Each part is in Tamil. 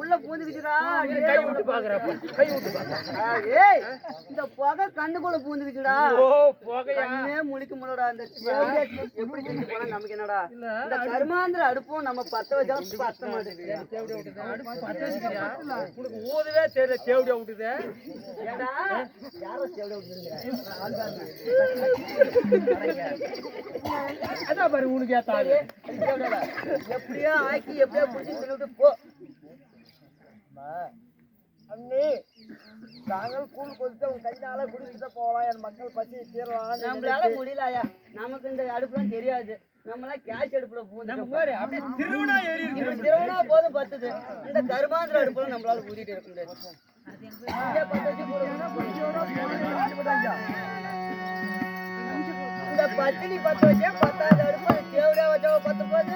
உள்ள பூந்துக்குச்சுடா. கை விட்டு பாக்குறப்ப கை விட்டு பாக்குற. ஏய் இந்த புகை கண்ணுக்குள்ள பூந்துக்குச்சுடா. ஓ புகையா? கண்ணே முழிக்க முடியலடா. இந்த எப்படி செஞ்சு போனா நமக்கு என்னடா? இந்த கருமாந்திர அடுப்பும் நம்ம பத்த வச்சாலும் பத்த மாட்டேங்குது. உனக்கு ஊதவே தெரியல, தேவடியா விட்டுது. ஏடா யாரோ தேவடியா விட்டுருங்க. அதான் பாரு உனக்கு ஏத்தாது. எப்படியோ ஆக்கி எப்படியோ புடிச்சு சொல்லிட்டு போ. அண்ணி நாங்கள் கூழ் கொதித்து உங்க கையால குடிச்சுட்டு போகலாம். என் மக்கள் பசி தீரலாம். நம்மளால முடியலையா? நமக்கு இந்த அடுப்புலாம் தெரியாது. நம்மளாம் கேஸ் அடுப்புல அப்படியே திருவிழா ஏறி திருவண்ணா போதும் பத்துது. இந்த கருமாந்திர அடுப்புல நம்மளால ஊதிட்டு இருக்க முடியாது. இந்த பத்தினி பத்து வச்சா பத்தாவது அடுப்பு தேவையா வச்சா பத்து போது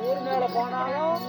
ஊர் மேல போனாலும்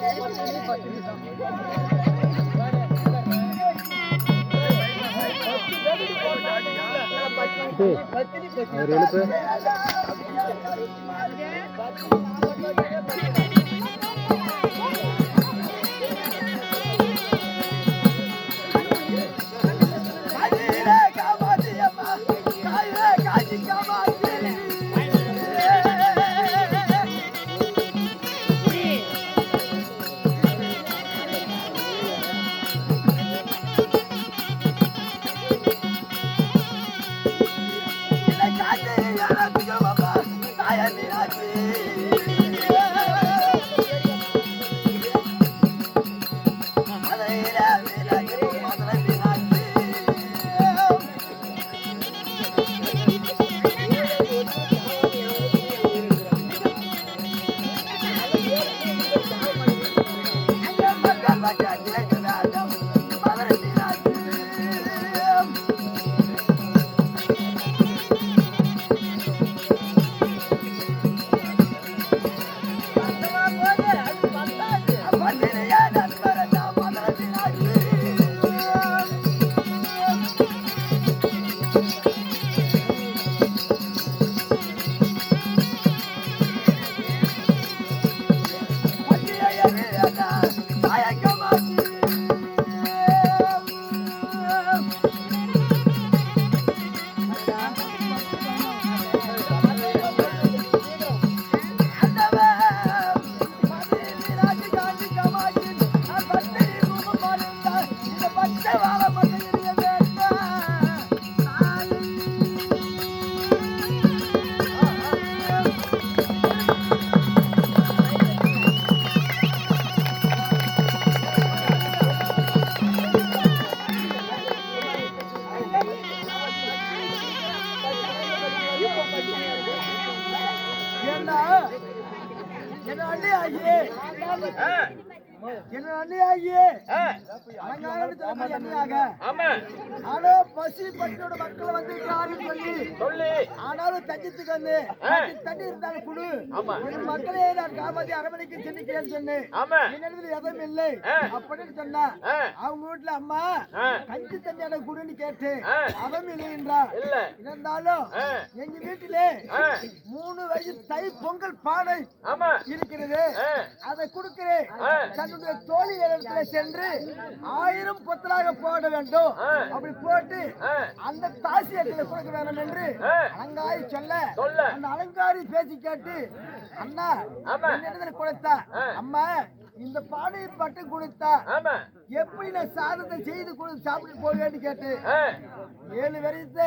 பசி பட்டோட மக்களை வந்து சொல்லி ஆனாலும் தஞ்சத்துக்கு வந்து தண்ணி இருந்தாலும் குடு மக்களே நான் காமாதி அரமனைக்கு சென்னிக்கிறேன்னு சொன்னேன். எதுவும் இல்லை அப்படின்னு சொன்னா அவங்க வீட்டுல அம்மா கஞ்சி தண்ணியான குடுன்னு கேட்டு அவன் இல்லைன்றா. இருந்தாலும் எங்க வீட்டிலே 3 வயசு தை பொங்கல் பானை இருக்கிறது. அதை கொடுக்கிறேன். தன்னுடைய தோழி இடத்துல சென்று 1000 பொத்தலாக போட வேண்டும். அப்படி போட்டு அந்த தாசி இடத்துல கொடுக்க வேண்டும் என்று அலங்காரி சொல்ல அந்த அலங்காரி பேசி கேட்டு அண்ணா கொடுத்தா அம்மா இந்த பானையை பட்டு கொடுத்தா எப்படி நான் சாதத்தை செய்து கொடுத்து சாப்பிட்டு போவேன்னு கேட்டு 7 வரைத்து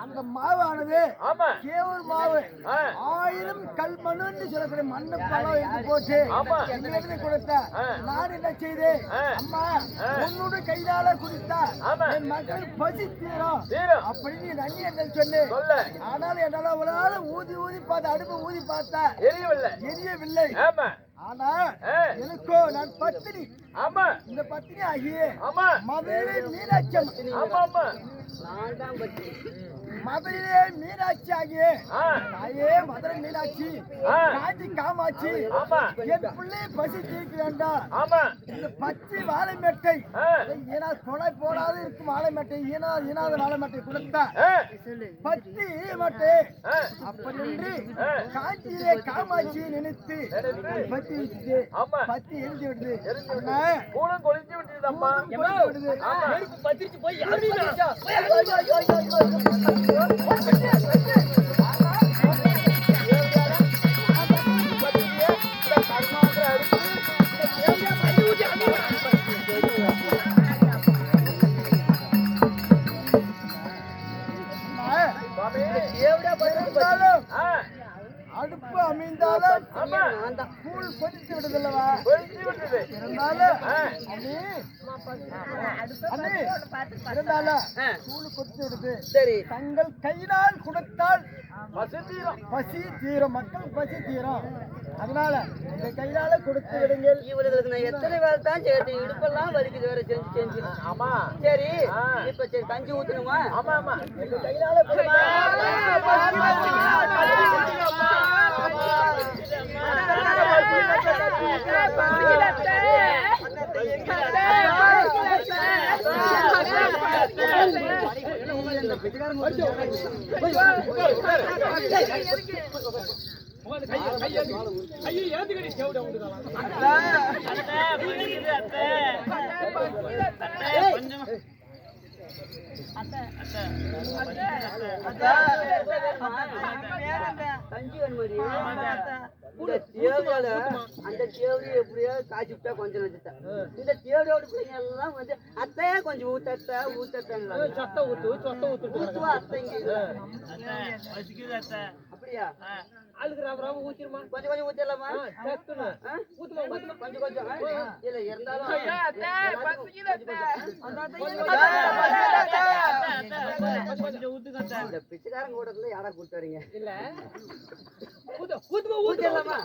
அந்த மாவானது கேவூர் மாவு 1000 கல்மண்ணுன்னு சொல்லக்கூடிய மண்ணு பழம் எடுத்து போட்டு எழுதி கொடுத்தா நான் என்ன செய்தேன் அம்மா உன்னோட கையால குடித்தா என் மக்களுக்கு பசி தீரும் அப்படின்னு நன்றி என்ன சொல்லு. ஆனாலும் என்னால ஒரு நாள் ஊதி ஊதி பார்த்து அடுப்பு ஊதி பார்த்தா எரியவில்லை. ஆனா எனக்கோ நான் பத்தினி. இந்த பத்தினி ஆகிய மதுரை மீனாட்சி நான் தான் பத்தினி. மதுரையே மீனாட்சி ஆகிய தாயே மதுரை மீனாட்சி காஞ்சி காமாட்சி என் பிள்ளை பசி தீர்க்க வேண்டாம். இந்த பச்சை வாழை மெட்டை கொலை போடாது இருக்கும் வாழை மெட்டை ஈனாத வாழை மெட்டை கொடுத்தா பத்தி மட்டை அப்படி என்று காஞ்சியிலே காமாட்சியை நினைத்து பத்தி விட்டு பத்தி எரிஞ்சு விடுது. கொளிச்சு விட்டுதம்மா பத்திரிச்சு போய் அடுப்பு அமைந்தாலும் கூழ் கொதித்து விடுதல்லவா இருந்தாலும் கூழ் கொதித்து விடுது. சரி, தங்கள் கையினால் கொடுத்தால் பசி தீரும், மக்கள் பசி தீரும். அதனால இந்த கையால கொடுத்து விடுங்கள். இவர்களுக்கு நான் எத்தனை வேலை தான் சேர்த்து இடுப்பெல்லாம் வலிக்குது வேற செஞ்சு செஞ்சு. ஆமா சரி, இப்ப சரி கஞ்சி ஊத்தணுமா? ஆமா ஆமா, எங்க கையால கஞ்சி வேணுமாடி? இந்த தேவையால அந்த தேவையை எப்படியோ காய்ச்சி விட்டா கொஞ்சம் வச்சுட்டேன். இந்த தேவையோட பிள்ளைங்க எல்லாம் வந்து அத்தையே கொஞ்சம் ஊத்தத்த ஊத்துவா அத்தைங்க. அப்படியா? கொஞ்சம் கொஞ்சம் ஊத்திடலாமா? கொஞ்சம் கொஞ்சம் இல்ல இருந்தாலும் பிச்சைக்காரங்க கூட்டத்துல யாரா கூட்டு வரீங்க? இல்ல ஊத்திடலாமா?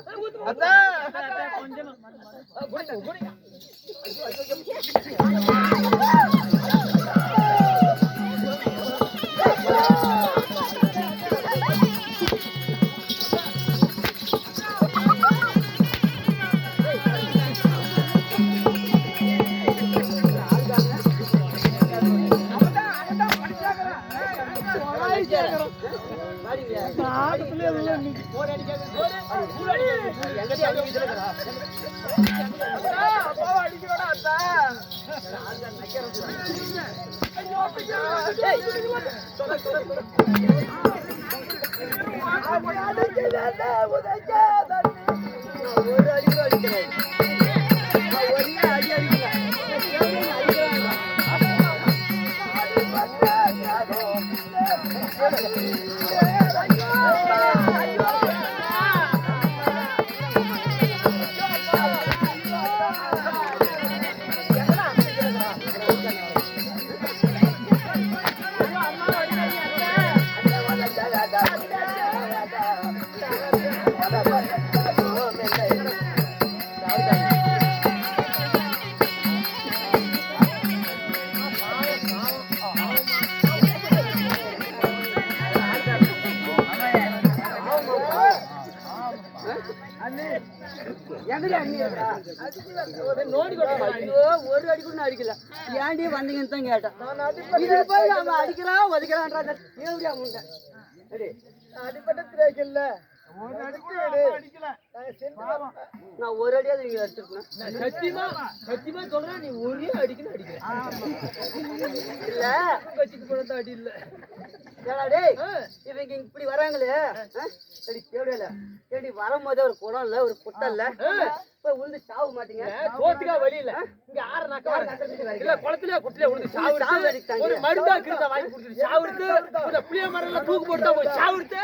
ஒரு அடி அடிக்கிறேன். ஒரு அடி கூட அடிக்கல. ஏன்டி வந்தீங்கன்னு தான் கேட்டேன். இதுக்கு போய் அவன் அடிக்கிறான் ஒதுக்கிறான். அடிப்பட்ட திரைக்கல்ல நான் ஒரு அடியாவது நீங்க அடிச்சிருக்கேன். சத்தியமா சொல்றேன், நீ ஒரே அடிக்கணும் அடிக்கிறேன் இல்ல வச்சுட்டு போனது அடி இல்ல. இவங்க இப்படி வராங்களே சரி கேடல கேடி வரும்போது ஒரு குடம் இல்ல ஒரு குட்டை இல்ல உளுந்து சாவு மாட்டீங்க. போத்துக்கா வழி இல்ல, இங்க ஆற இல்ல குளத்திலே குட்டிலே உளுந்து சாவு ஒரு மருந்தா கிருந்தா வாங்கி கொடுத்துட்டு சாவுடுத்து இந்த புளிய மரம்ல தூக்கு போட்டா போய் சாவுடுத்து.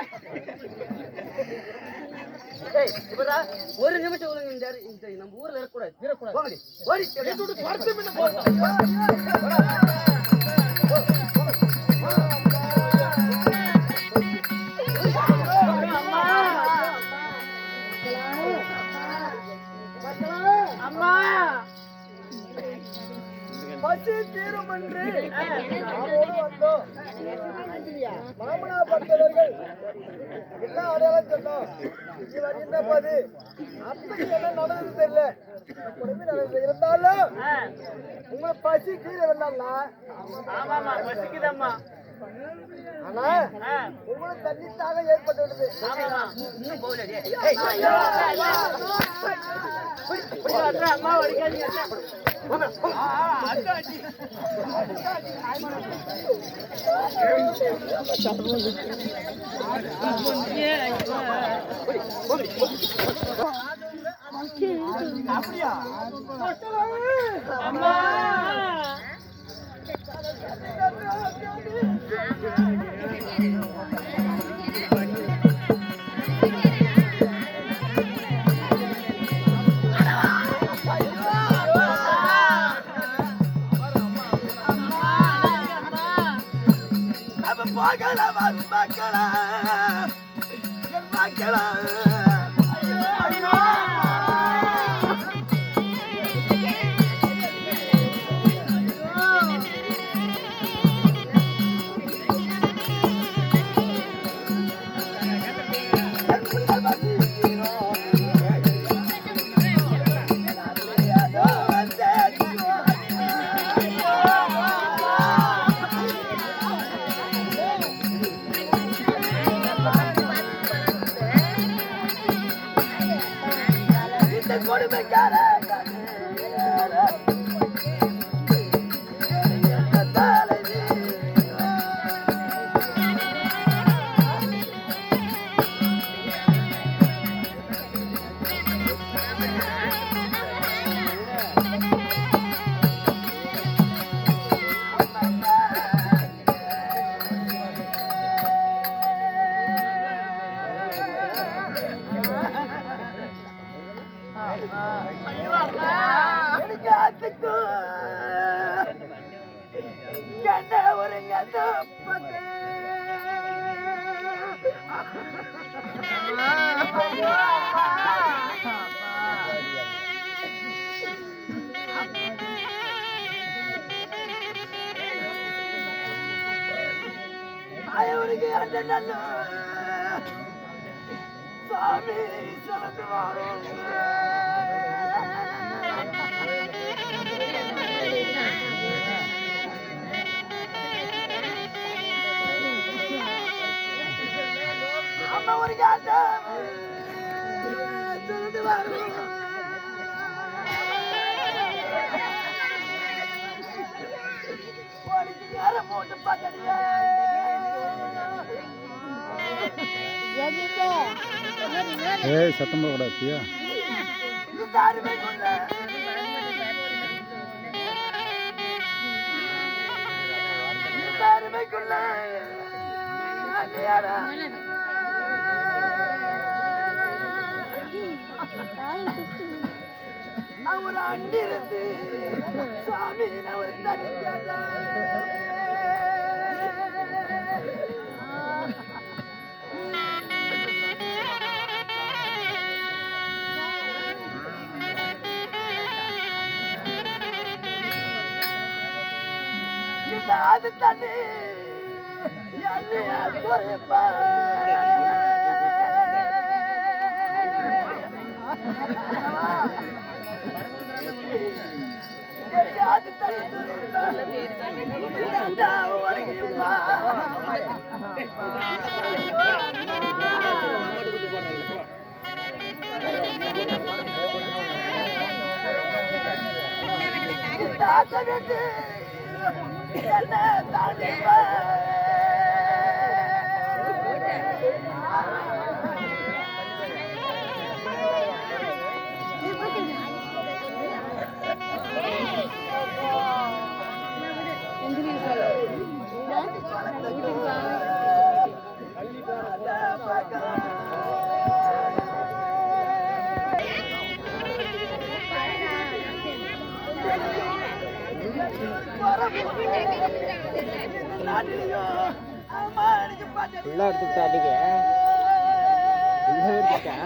ஒரு நிமிஷம் இந்த நம்ம ஊர்ல இருக்கக்கூடாது. பசி தீரும் என்று வந்தோம். மாமனாபுரத்தவர்கள் என்ன அடையாளம் சொன்னோம்? நீ வருகின்றப்ப அது அப்படி என்ன நடந்தது தெரியல. உடனே நடந்தது இருந்தாலும் உங்களை பசி கீழே வந்தாங்களா? ஆமாமா பசிக்குதம்மா. ஆனா உங்களுக்கு தண்ணித்தாக ஏற்பட்டுள்ளது. ஆமாமா இன்னும் போகலடி. அம்மா வடிக்காதீங்க. அப்படியா? அம்மா சத்தம் போடக்கூடாது. அவர் அண்டிருந்து சாமி அவர் தனிக்காத அது தண்ணி என்னையா குறைப்பா அது தண்ணி என்ன தாண்டி ஃபுல்லாக எடுத்துக்கிட்டா அடிக்க ஃபுல்லாக எடுத்துக்கிட்டா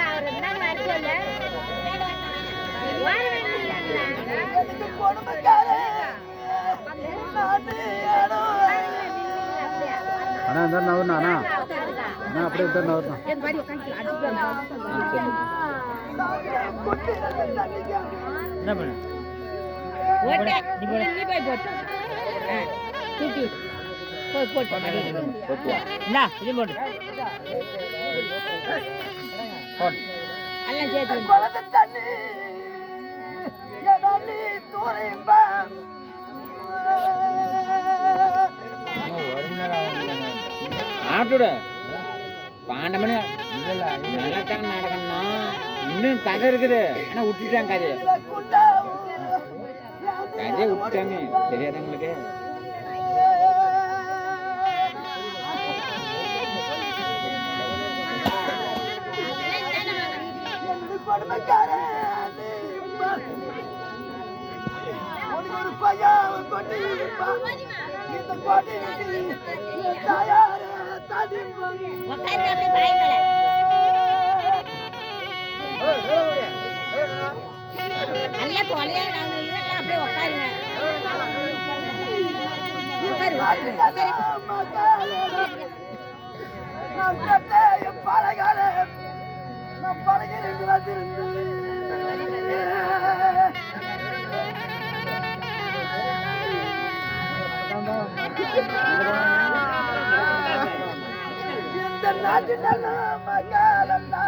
அவர் இருந்தாலும் வர சொல்ல இருந்தாலும் நவர்னாண்ணா அண்ணா அப்படியே இருந்தாலும் நவர்னா என்ன பண்ண நீ போய் போட்டு தூக்கி போட்டு இது போட்டு எல்லாம் சேர்த்து குளத்து தண்ணி எதனி தூரிம்பா ஆட்டோட 12 மணி இல்லை நல்லத்தாங்க நடக்கணும் இன்னும் கதை இருக்குது ஆனால் விட்டுட்டாங்க கதையை விட்டுட்டாங்க தெரியாது உங்களுக்கு ஒரு பையன் கொட்டி இந்த கொட்டி தயார நல்ல தொலையா அப்படியே உட்காருங்க நான் பழகால நான் பழகிருந்து வந்திருந்து இந்த நாட்டில் மகாலந்தா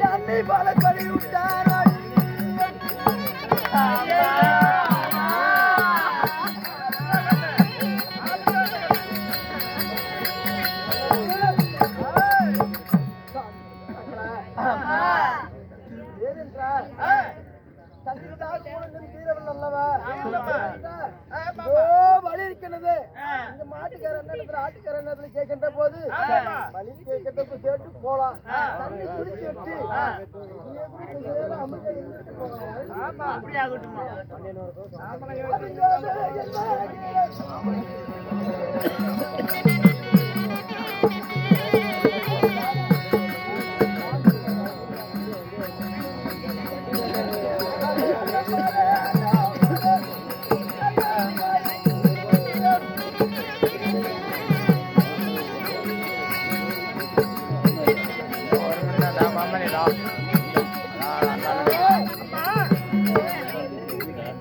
என்னை பல கொடி விட்டாராய் ஆட்டுக்காரன் கேட்கின்ற போது வழி கேட்கின்ற கேட்டு போலாம் தண்ணி குடிச்சு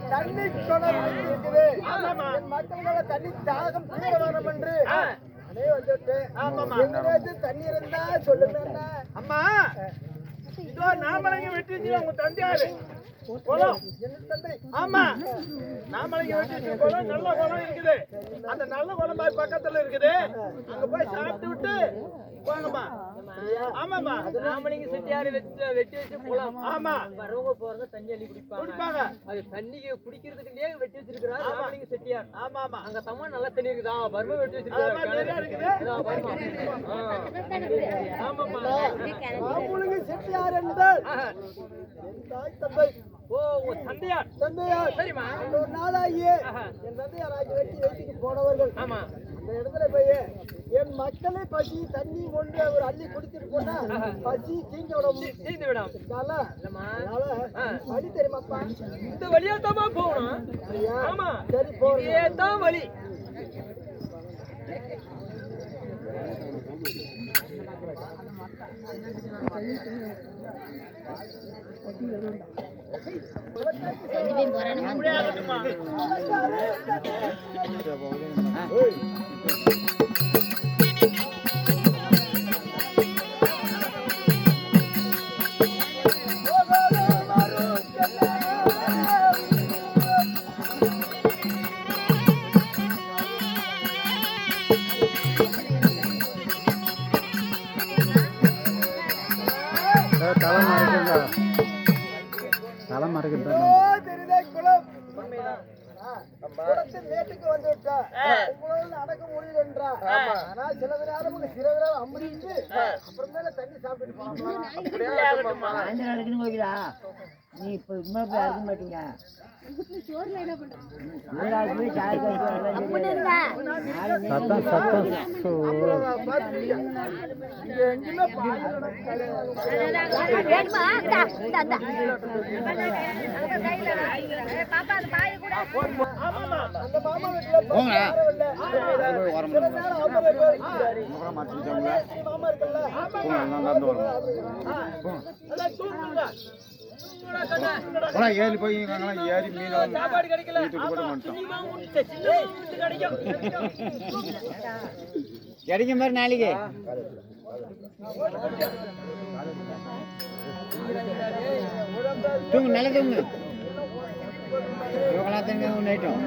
தண்ணி குளம் இருக்குது என் மக்களால தண்ணி தாகம் தீர வேணும் என்று நானே வந்துட்டு எங்கேயாச்சும் தண்ணி இருந்தா சொல்லுங்க அம்மா இதோ நாமளங்க வெட்டி உங்க தந்தையாரு குளம் ஆமா நாமளங்க வெட்டி குளம் நல்ல குளம் இருக்குது அந்த நல்ல குளம் பக்கத்துல இருக்குது அங்க போய் சாப்பிட்டு விட்டு வாங்கம்மா ஆமாமா நாமளங்க செட்டியாரு வெட்டி வச்சு குளம் ஆமா வரவங்க போறத தண்ணி அள்ளி குடிப்பாங்க அது தண்ணிக்கு குடிக்கிறதுக்குள்ளே வெட்டி வச்சிருக்காரு நாமளங்க செட்டியார் ஆமா ஆமா அங்க தம்மா நல்ல தண்ணி இருக்குதா பர்மா வெட்டி வச்சிருக்காரு ஆமாமா நாமளுங்க செட்டியார் என்றால் தாய் தந்தை ஓ தந்தையார் சரிம்மா ஒரு நாளாகியே என் தந்தையார் ஆகி வெட்டி வெட்டிக்கு போனவர்கள் ஆமா இந்த இடத்துல போய் என் மக்களை பசி தண்ணி கொண்டு அவர் அள்ளி குடிச்சிட்டு போனா பசி தீந்து விடும் வழி தெரியுமாப்பா இந்த வழியா தான் போகணும் ஆமா சரி போறே தான் வழி தலை மறைக்கின்ற நேற்றுக்கு வந்து விட்டா உங்களோட அடக்க முடியல என்றா ஆனா சில நேரம் சில நேரம் அமுதிட்டு அப்புறமேல தண்ணி சாப்பிட்டு போகலாம் நீ இப்ப இன்னொரு இருக்க மாட்டீங்க சத்தம் சத்தம் சோ. ஆமாமா அந்த மாமா வீட்டுல போங்க. மாமா இருக்குல்ல எல்லாம் தூங்குங்க ஏறி போய் ஏறி மீன் சாப்பாடு கிடைக்கல கிடைக்கும் பாரு நாளைக்கு. தூங்கு, நல்லா தூங்கு. இவங்களாத்தங்க ஒன்று ஐட்டம்.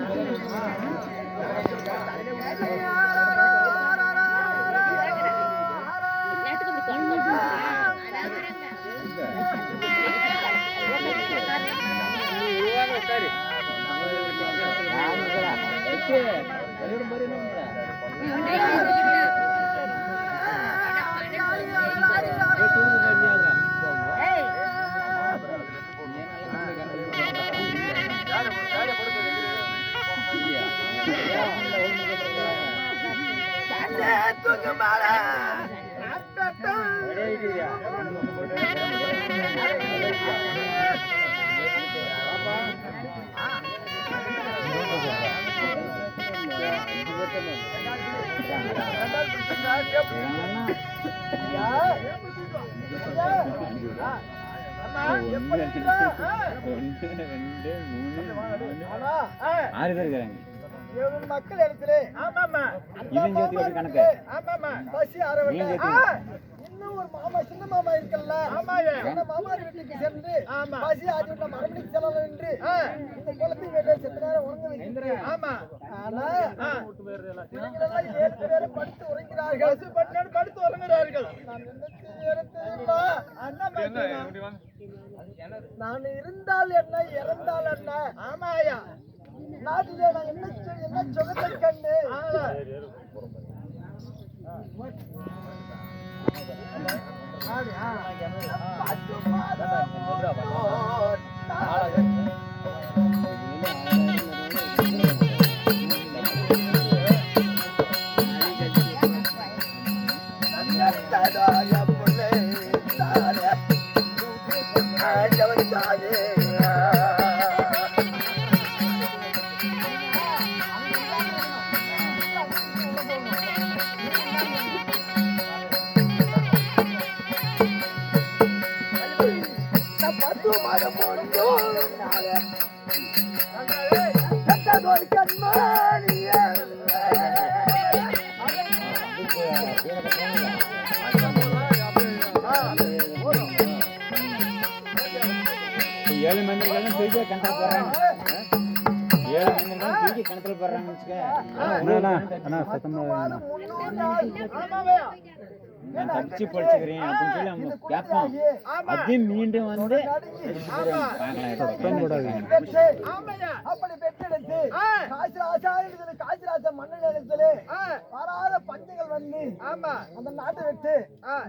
ஆறு பேர் இருக்கிறாங்க. மக்கள் இடத்துல ஆமாமா இவன் சேர்த்து ஒரு கணக்கு. ஆமாமா பசி நீங்க இன்னும் ஒரு மாமா சின்ன மாமா இருக்கல்ல ஆமாங்க அந்த மாமா வீட்டுக்கு சென்று ஆமா பசி ஆடி விட்ட மறுபடியும் செல்லலாம் என்று இந்த குளத்தை வேண்டிய செத்த நேரம் உறங்க வைக்கிறேன். ஆமா ஆனா இவங்களெல்லாம் 7 பேரை படுத்து உறங்கிறார்கள். படுத்து உறங்குறார்கள். நான் என்ன செய்யறது தெரியுமா? நான் இருந்தால் என்ன இறந்தால் என்ன? ஆமாயா நாட்டிலே நான் என்ன சுகத்தை கண்டு ஏழு மந்திரிகளும் தூக்கி கணக்கில் போடுறாங்க. 7 மந்திரிகளும் தூக்கி கணக்கில் போடுறாங்கன்னு நான் தப்பிச்சு பொழிச்சுக்கிறேன் அப்படின்னு சொல்லி அவங்க கேட்பான். அதையும் மீண்டும் வந்து அப்படி பெற்றெடுத்து காசிராஜா மன்னனிடத்திலே வராத பஞ்சங்கள் வந்து அந்த நாட்டை விட்டு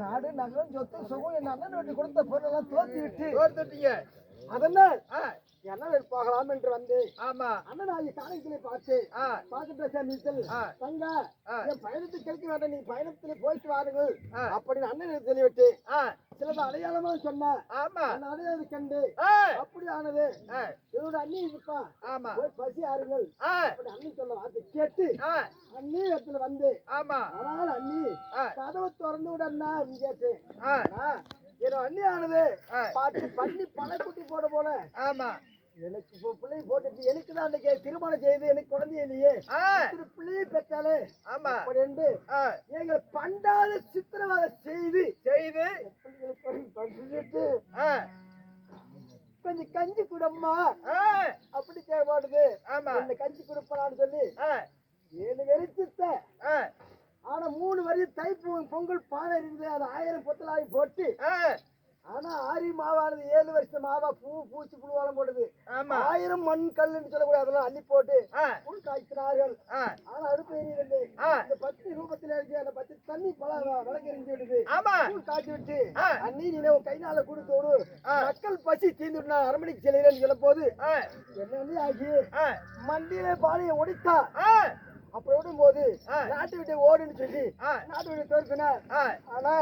நாடு நகரம் சொத்து சுகம் என் அண்ணன் விட்டு கொடுத்த பொருள் எல்லாம் தோத்தி விட்டு அதனால் என்ன போகலாம் என்று வந்து அண்ணன் ஆகிய காலத்திலே பார்த்துட்டு தங்க என் பயணத்துக்கு கிடைக்க வேண்டாம், நீ பயணத்திலே போயிட்டு வாருங்கள் அப்படின்னு அண்ணன் சொல்லிவிட்டு சிலது அடையாளமா சொன்ன அடையாளம் கண்டு அப்படி ஆனது இவரோட அண்ணி இருப்பா போய் பசி ஆறுங்கள் அப்படி அண்ணி சொல்ல வார்த்தை கேட்டு அண்ணி இடத்துல வந்து அதனால அண்ணி கதவை திறந்து விட அண்ணா கேட்டு என்னோட அண்ணி ஆனது பாட்டு பண்ணி பணக்குட்டி போட போல எனக்கு பிள்ளை போட்டுட்டு எனக்கு தான் அன்னைக்கு திருமணம் செய்து எனக்கு குழந்தை இல்லையே பிள்ளையை பெற்றாலே அப்படின்னு எங்களை பண்டாத சித்திரவதை செய்து கொஞ்சம் கஞ்சி குடம்மா அப்படி தேவைப்படுது இந்த கஞ்சி குடுப்பான்னு சொல்லி 7 வெறிச்சித்த ஆனா 3 வரி தை பொங்கல் பானை இருக்குது அது 1000 பொத்தலாகி போட்டு ஆனா ஆரி மாவானது 7 வருஷம் மாவா பூச்சி புழுவாலம் போடுது. ஆமா 1000 மண் கல்லுன்னு சொல்லக்கூடிய அதெல்லாம் அள்ளி போட்டு ஆ, புல் காய்ச்சினார்கள். ஆ, ஆனா அடுப்பு எரியுது. ஆ. இந்த பச்சை ரூபத்துல இருக்கு அந்த பச்சை தண்ணி விளக்கு எரிஞ்சு விடுது. ஆமா புல் காய்ச்சி விட்டு ஆ. அண்ணி நீ உன் கைனால கொடுத்தோடு ஆ. மக்கள் பசி தீர்ந்துட்டு நான் அரமணிக்கு செல்கிறேன்னு சொல்லும் போது ஆ, என்ன வந்து ஆகி ஆ, மண்டியில பானையை ஒடித்தா. ஆ, அப்புறம் விடும் போது ஆ. நாட்டு விட்டு ஓடுன்னு சொல்லி ஆ. நாட்டு விட்டு தோற்பினார். ஆ. ஆனா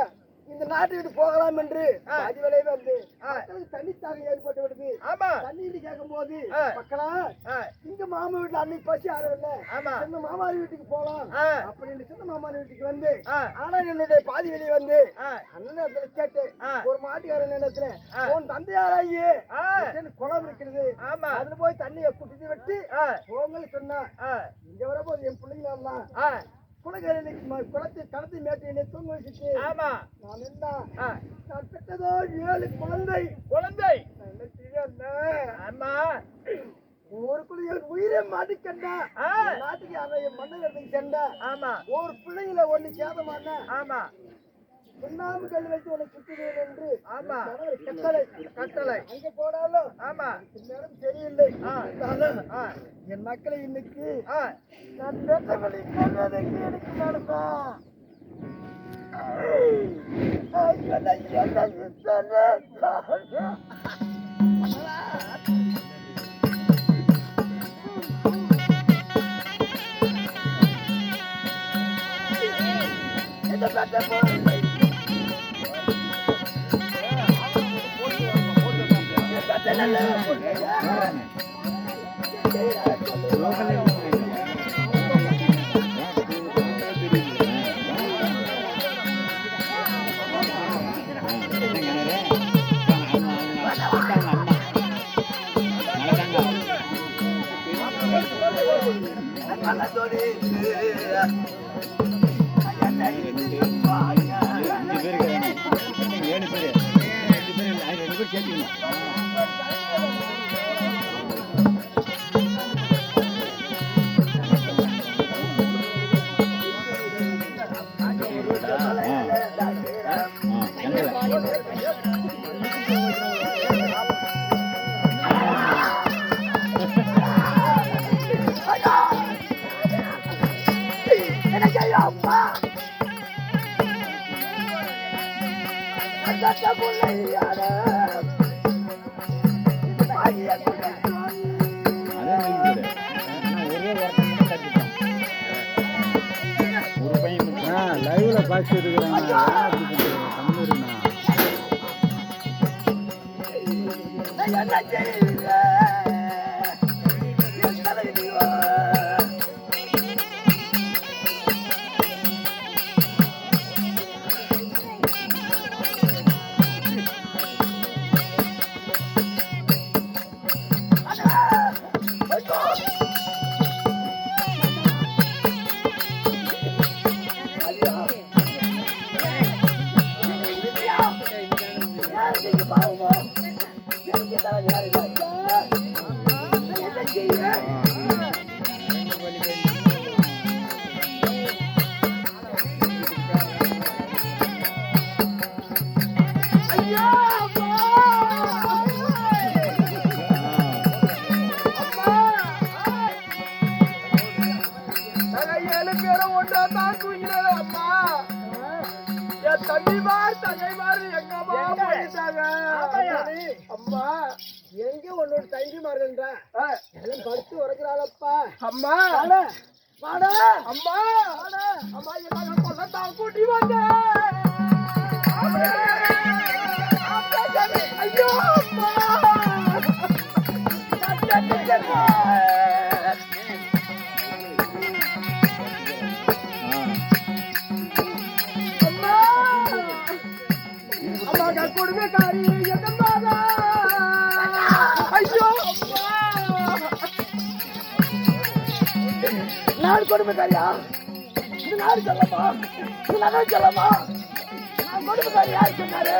இந்த நாட்டை விட்டு போகலாம் என்று ஆ. அதிவிலை வந்து ஆ. மக்களுக்கு தண்ணித்தாக ஏற்பட்டு விடுது. ஆமா தண்ணி கேட்கும் போது ஆ. மக்களா ஆ, இங்க மாமா வீட்டுல அன்னைக்கு பசி ஆறவில்லை. ஆமா சின்ன மாமாரி வீட்டுக்கு போலாம் ஆ, அப்படின்னு சின்ன மாமாரி வீட்டுக்கு வந்து ஆ, ஆனா என்னுடைய பாதி வெளியே வந்து ஆ, அண்ணன் இடத்துல கேட்டு ஆ. ஒரு மாட்டுக்காரன் இடத்துல ஆ. உன் தந்தையாராயி ஆ, குளம் இருக்கிறது ஆமா அதுல போய் தண்ணியை குடிச்சு விட்டு ஆ, போங்கன்னு சொன்னா ஆ, இங்க வரப்போது என் பிள்ளைங்க எல்லாம் ஆ, குளத்தை கடத்தி மேட்டு என்னை தூங்க வச்சுட்டு ஆமா நான் என்ன ஆ, நான் பெற்றதோ 7 குழந்தை. குழந்தை நான் என்ன செய்ய ஆமா ஊருக்குள்ள என் உயிரை மாட்டிக்கண்டா. ஆ, நாட்டுக்கு அவன் மன்னகத்துக்கு சென்றா ஆமா ஒரு பிள்ளைங்களை ஒண்ணு சேதமான ஆமா சுண்ணாம்பு கல் வச்சு உன்னை சுற்றுவேன் என்று ஆமா கணவர் கட்டளை. கட்டளை அங்க போனாலும் ஆமா நேரம் சரியில்லை. ஆ. இருந்தாலும் ஆ, என் மக்களை இன்னைக்கு ஆ, நான் பெற்றவழி கொண்டதுக்கு எனக்கு நடக்கும். லைவ்ல பாய்ச்சி இருக்கிறாங்க. அம்மா எங்க உன்னோட தங்கி மாறுன்றா படுத்து உரைக்கிறாளப்பா. அம்மா வாடா அம்மா அம்மா என்ன கொல்லத்தான் கூட்டி வந்த. ஐயோ அம்மா அம்மா கொடுமைக்காரி எதம்மாதா. ஐயோ நான் கொடுமைக்காரியா? இது நான் சொல்லமா? இது நான் சொல்லமா? நான் கொடுமைக்காரி யார் சொன்னாரு?